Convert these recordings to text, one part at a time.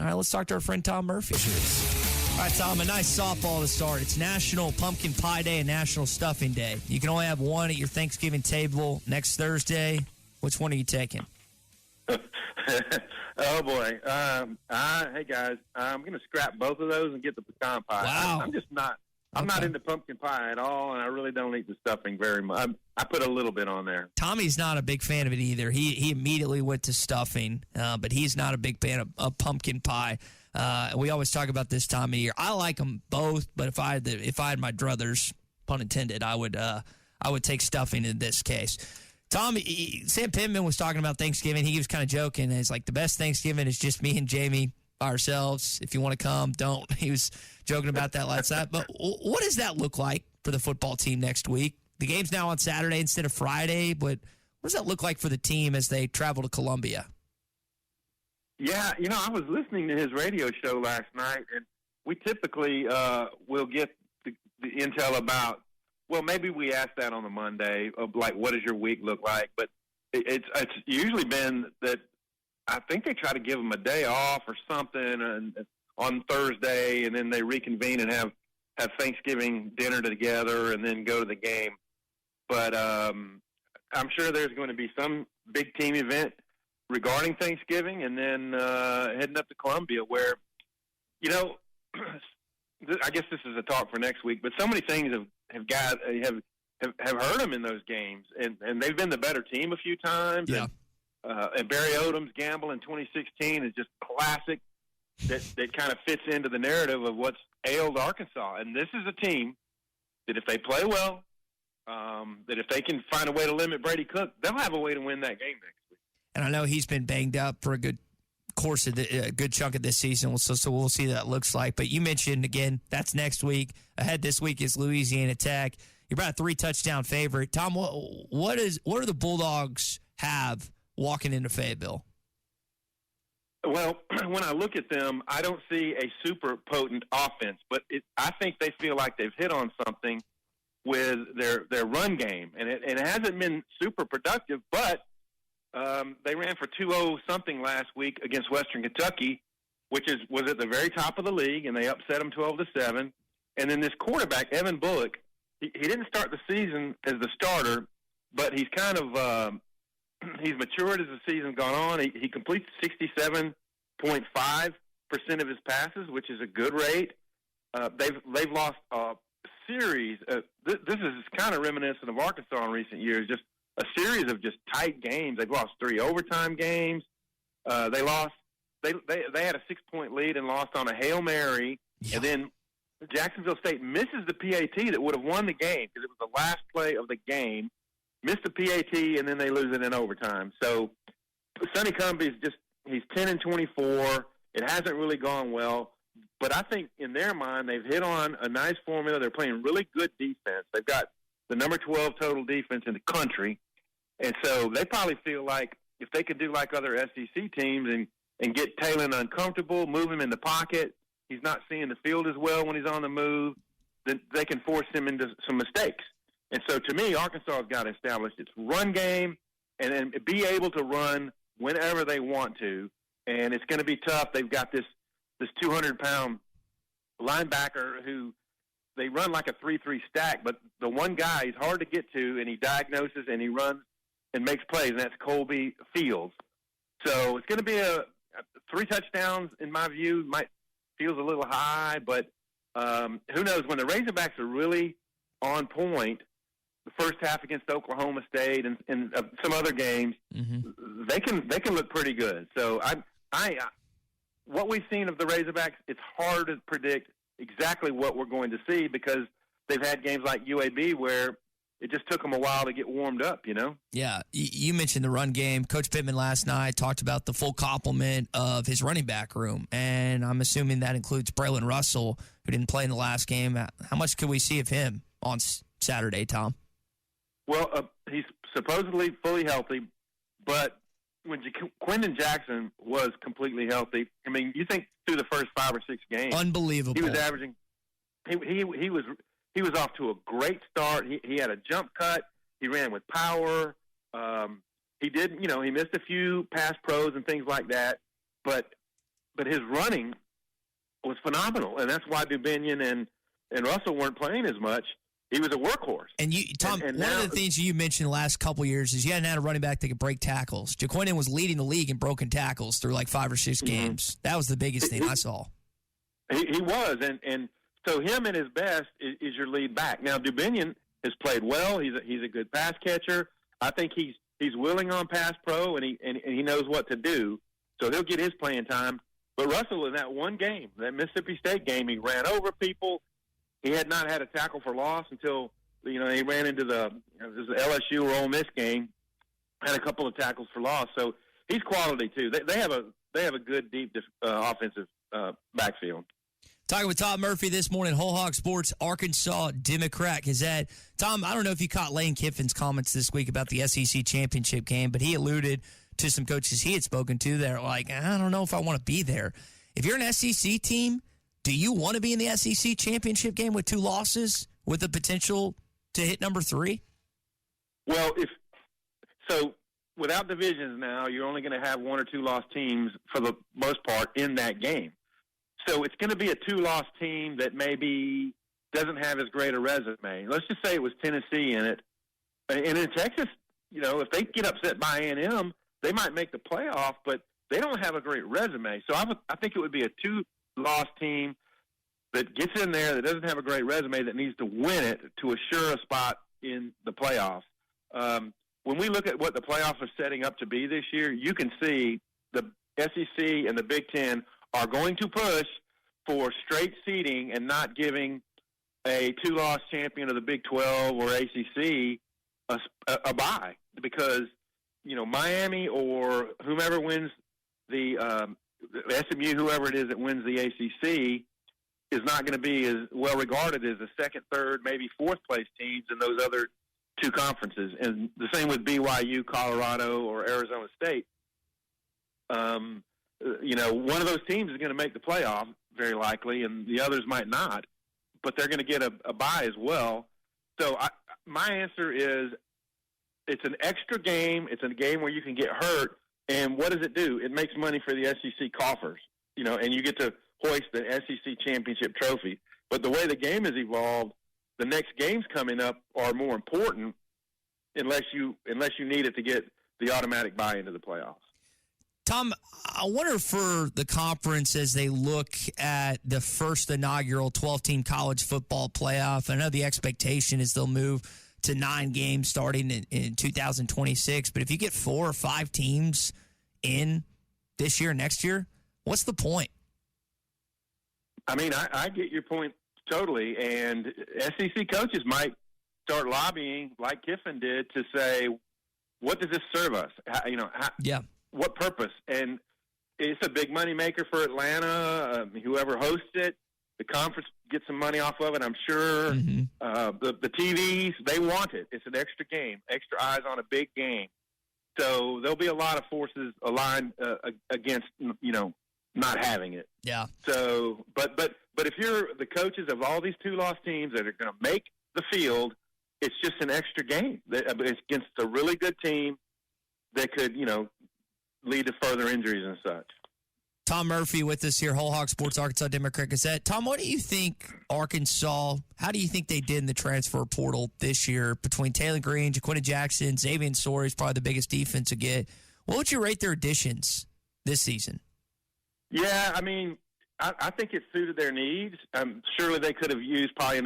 right, let's talk to our friend Tom Murphy. All right, Tom, a nice softball to start. It's National Pumpkin Pie Day and National Stuffing Day. You can only have one at your Thanksgiving table next Thursday. Which one are you taking? Oh, boy. Hey, guys, I'm going to scrap both of those and get the pecan pie. Wow. I'm just not. I'm not into pumpkin pie at all, and I really don't eat the stuffing very much. I put a little bit on there. Tommy's not a big fan of it either. He immediately went to stuffing, but he's not a big fan of pumpkin pie. We always talk about this time of year. I like them both, but if I had my druthers, pun intended, I would take stuffing in this case. Tom, Sam Pitman was talking about Thanksgiving. He was kind of joking. It's like the best Thanksgiving is just me and Jamie by ourselves. If you want to come, don't. He was joking about that last night. But what does that look like for the football team next week? The game's now on Saturday instead of Friday, but what does that look like for the team as they travel to Columbia? Yeah, I was listening to his radio show last night, and we typically will get the intel about, well, maybe we ask that on the Monday, of like, what does your week look like? But it's usually been that I think they try to give them a day off or something on Thursday, and then they reconvene and have Thanksgiving dinner together and then go to the game. But I'm sure there's going to be some big team event regarding Thanksgiving, and then heading up to Columbia where, I guess this is a talk for next week, but so many things have hurt them in those games, and they've been the better team a few times. Yeah. And Barry Odom's gamble in 2016 is just classic. That kind of fits into the narrative of what's ailed Arkansas. And this is a team that if they play well, that if they can find a way to limit Brady Cook, they'll have a way to win that game next week. And I know he's been banged up for a good course of a good chunk of this season, so we'll see what that looks like. But you mentioned, again, that's next week. Ahead this week is Louisiana Tech. You're about a 3-touchdown favorite. Tom, what do the Bulldogs have walking into Fayetteville? Well, when I look at them, I don't see a super potent offense, but I think they feel like they've hit on something with their run game, and it hasn't been super productive, but they ran for 2-0-something last week against Western Kentucky, which was at the very top of the league, and they upset them 12-7. And then this quarterback, Evan Bullock, he didn't start the season as the starter, but he's kind of he's matured as the season's gone on. He completes 67.5% of his passes, which is a good rate. They've lost a series. This is kind of reminiscent of Arkansas in recent years, just a series of just tight games. They've lost 3 overtime games. They had a 6-point lead and lost on a Hail Mary. Yeah. And then Jacksonville State misses the PAT that would have won the game because it was the last play of the game. Missed the PAT, and then they lose it in overtime. So Sonny Cumbie he's 10-24. It hasn't really gone well. But I think in their mind, they've hit on a nice formula. They're playing really good defense. They've got the number 12 total defense in the country. And so they probably feel like if they could do like other SEC teams and get Talon uncomfortable, move him in the pocket, he's not seeing the field as well when he's on the move, then they can force him into some mistakes. And so to me, Arkansas has got to establish its run game and then be able to run whenever they want to. And it's going to be tough. They've got this 200-pound linebacker who they run like a 3-3 stack, but the one guy he's hard to get to, and he diagnoses and he runs and makes plays, and that's Colby Fields. So it's going to be a 3 touchdowns, in my view, feels a little high, but who knows? When the Razorbacks are really on point, the first half against Oklahoma State and some other games, mm-hmm. they can look pretty good. So what we've seen of the Razorbacks, it's hard to predict exactly what we're going to see because they've had games like UAB where it just took them a while to get warmed up, Yeah, you mentioned the run game. Coach Pitman last night talked about the full complement of his running back room, and I'm assuming that includes Bran Russell, who didn't play in the last game. How much could we see of him on Saturday, Tom? Well, he's supposedly fully healthy, but when Quentin Jackson was completely healthy, I mean, you think through the first 5 or 6 games, unbelievable. He was averaging. He was off to a great start. He had a jump cut. He ran with power. He missed a few pass pros and things like that, but but his running was phenomenal, and that's why Dubinion and Russell weren't playing as much. He was a workhorse. And Tom, one of the things you mentioned the last couple of years is you hadn't had a running back that could break tackles. JaQuindon was leading the league in broken tackles through like 5 or 6 games. That was the biggest thing I saw. He was, and so him at his best is your lead back. Now Dubinion has played well. He's a good pass catcher. I think he's willing on pass pro, and he knows what to do. So he'll get his playing time. But Russell, in that one game, that Mississippi State game, he ran over people. He had not had a tackle for loss until he ran into the LSU or Ole Miss game. Had a couple of tackles for loss. So he's quality too. They have a good deep offensive backfield. Talking with Tom Murphy this morning, Whole Hog Sports, Arkansas Democrat-Gazette. Tom, I don't know if you caught Lane Kiffin's comments this week about the SEC championship game, but he alluded to some coaches he had spoken to that are like, I don't know if I want to be there. If you're an SEC team, do you want to be in the SEC championship game with 2 losses with the potential to hit number 3? Well, so without divisions now, you're only going to have 1 or 2 lost teams for the most part in that game. So it's going to be a 2-loss team that maybe doesn't have as great a resume. Let's just say it was Tennessee in it. And in Texas, if they get upset by A&M, they might make the playoff, but they don't have a great resume. So I think it would be a 2-loss team that gets in there that doesn't have a great resume that needs to win it to assure a spot in the playoffs. When we look at what the playoffs are setting up to be this year, you can see the SEC and the Big Ten are going to push for straight seeding and not giving a 2-loss champion of the Big 12 or ACC a bye, because Miami or whomever wins the SMU, whoever it is that wins the ACC, is not going to be as well regarded as the second, third, maybe fourth place teams in those other 2 conferences. And the same with BYU, Colorado, or Arizona State. One of those teams is going to make the playoff very likely, and the others might not, but they're going to get a bye as well. So my answer is it's an extra game. It's a game where you can get hurt, and what does it do? It makes money for the SEC coffers, and you get to hoist the SEC championship trophy. But the way the game has evolved, the next games coming up are more important unless you need it to get the automatic bye into the playoffs. Tom, I wonder for the conference as they look at the first inaugural 12-team college football playoff. I know the expectation is they'll move to 9 games starting in 2026. But if you get 4 or 5 teams in this year, next year, what's the point? I mean, I get your point totally. And SEC coaches might start lobbying like Kiffin did to say, what does this serve us? What purpose? And it's a big money maker for Atlanta. Whoever hosts it, the conference gets some money off of it, I'm sure. Mm-hmm. The TVs, they want it. It's an extra game, extra eyes on a big game. So there'll be a lot of forces aligned against, not having it. Yeah. So, but if you're the coaches of all these 2-loss teams that are going to make the field, it's just an extra game. It's against a really good team that could, lead to further injuries and such. Tom Murphy with us here, Whole Hog Sports, Arkansas Democrat-Gazette. Tom, what do you think Arkansas, how do you think they did in the transfer portal this year between Taylor Green, JaQuindon Jackson, Xavier Sori is probably the biggest defense to get. What would you rate their additions this season? Yeah, I mean, I think it suited their needs. Surely they could have used probably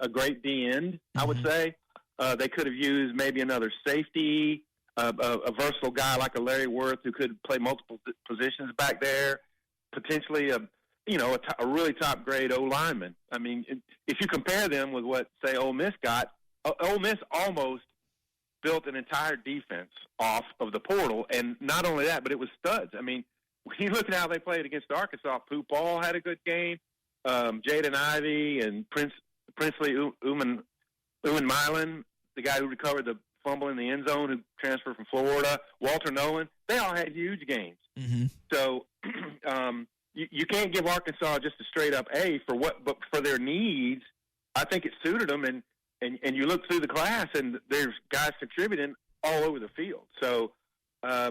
a great D-end, I would say. They could have used maybe another safety, a versatile guy like a Larry Worth who could play multiple positions back there, potentially a really top grade O-lineman. I mean, if you compare them with what, say, Ole Miss got, Ole Miss almost built an entire defense off of the portal, and not only that, but it was studs. I mean, when you look at how they played against Arkansas, Pooh Paul had a good game, Jaden Ivey and Princely Uman Milan, the guy who recovered the fumble in the end zone who transferred from Florida, Walter Nolan, they all had huge games. Mm-hmm. So you can't give Arkansas just a straight up A but for their needs. I think it suited them, and you look through the class and there's guys contributing all over the field. So I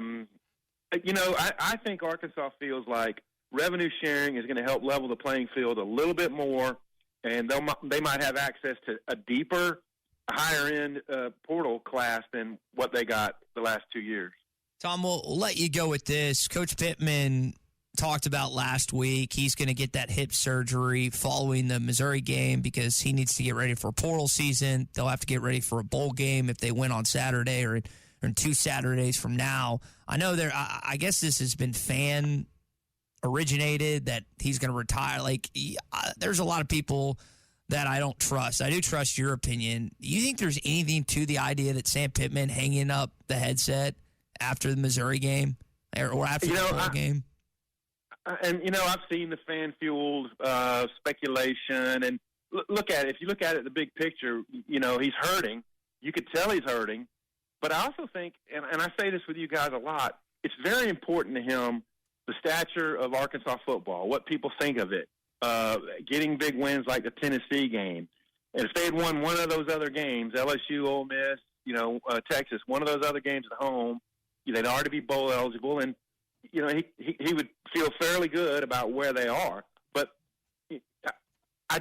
think Arkansas feels like revenue sharing is going to help level the playing field a little bit more, and they might have access to a deeper, higher-end portal class than what they got the last 2 years. Tom, we'll let you go with this. Coach Pitman talked about last week. He's going to get that hip surgery following the Missouri game because he needs to get ready for a portal season. They'll have to get ready for a bowl game if they win on Saturday or in 2 Saturdays from now. I know I guess this has been fan originated that he's going to retire. There's a lot of people that I don't trust. I do trust your opinion. Do you think there's anything to the idea that Sam Pittman hanging up the headset after the Missouri game or after the bowl game? And, I've seen the fan-fueled speculation. And look at it. If you look at it, the big picture, he's hurting. You could tell he's hurting. But I also think, and I say this with you guys a lot, it's very important to him, the stature of Arkansas football, what people think of it, getting big wins like the Tennessee game. And if they had won one of those other games, LSU, Ole Miss, Texas, one of those other games at home, they'd already be bowl eligible. And, he would feel fairly good about where they are. But I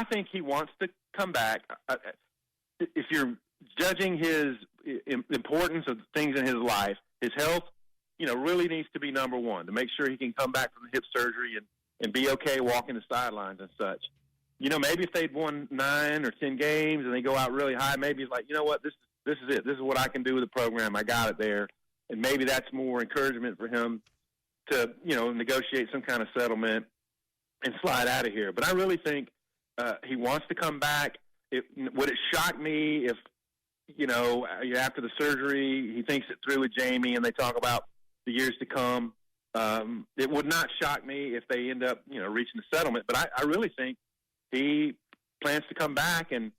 think he wants to come back. If you're judging his importance of things in his life, his health, really needs to be number one to make sure he can come back from the hip surgery and be okay walking the sidelines and such. Maybe if they'd won 9 or 10 games and they go out really high, maybe it's like, what, this is it. This is what I can do with the program. I got it there. And maybe that's more encouragement for him to, negotiate some kind of settlement and slide out of here. But I really think he wants to come back. Would it shock me if, after the surgery, he thinks it through with Jamie and they talk about the years to come? It would not shock me if they end up, reaching a settlement. But I really think he plans to come back and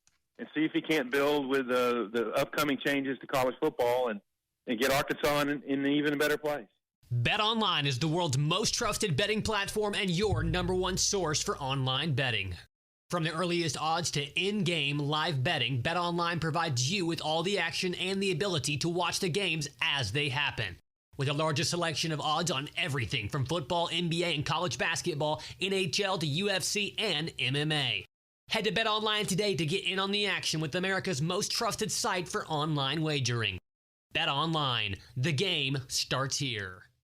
see if he can't build with the upcoming changes to college football and get Arkansas in an even better place. BetOnline is the world's most trusted betting platform and your number one source for online betting. From the earliest odds to in-game live betting, BetOnline provides you with all the action and the ability to watch the games as they happen. With the largest selection of odds on everything from football, NBA, and college basketball, NHL to UFC and MMA. Head to BetOnline today to get in on the action with America's most trusted site for online wagering. BetOnline, the game starts here.